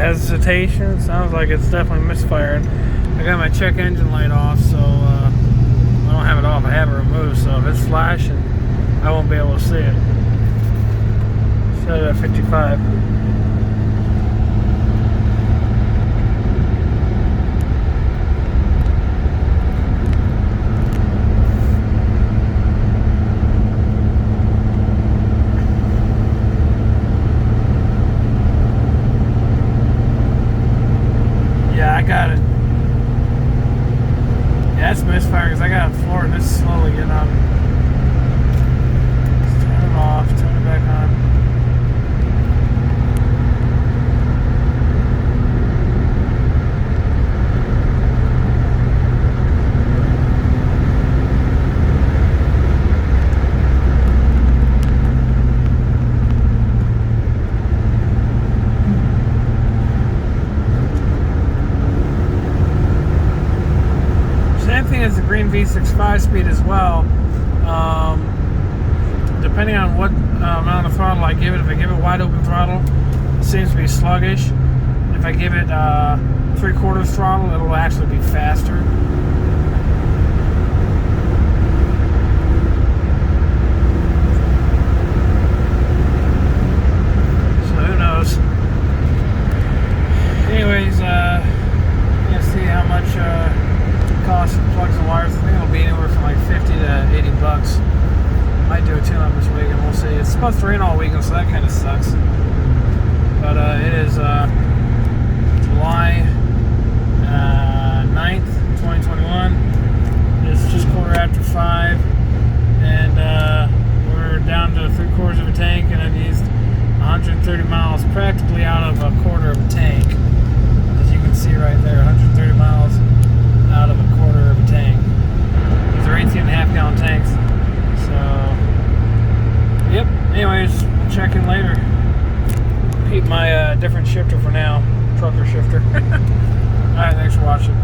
hesitation. It sounds like it's definitely misfiring. I got my check engine light off, so I don't have it off. I have it removed, so if it's flashing, I won't be able to see it. Set it at 55. Yeah, I got it. Yeah, it's misfiring because I got it floored and it's slowly getting up. Let's turn it off, turn it back on. Same thing as the green V6 5-speed as well. Depending on what amount of throttle I give it, if I give it wide open throttle, it seems to be sluggish. If I give it 3/4 throttle, it'll actually be faster. So who knows? Anyways, you see how much cost of plugs and wires. I think it'll be anywhere from like 50 to 80 bucks. Might do a tune-up this weekend, we'll see. It's supposed to rain all weekend, so that kind of sucks. But it is July 9th, 2021. It's just 5:15, and we're down to 3/4 of a tank, and I've used 130 miles practically out of a quarter of a tank. As you can see right there, 130 miles out of a quarter of a tank. These are 18.5 gallon tanks. So, yep. Anyways, we'll check in later. Keep my different shifter for now, trucker shifter. Alright, thanks for watching.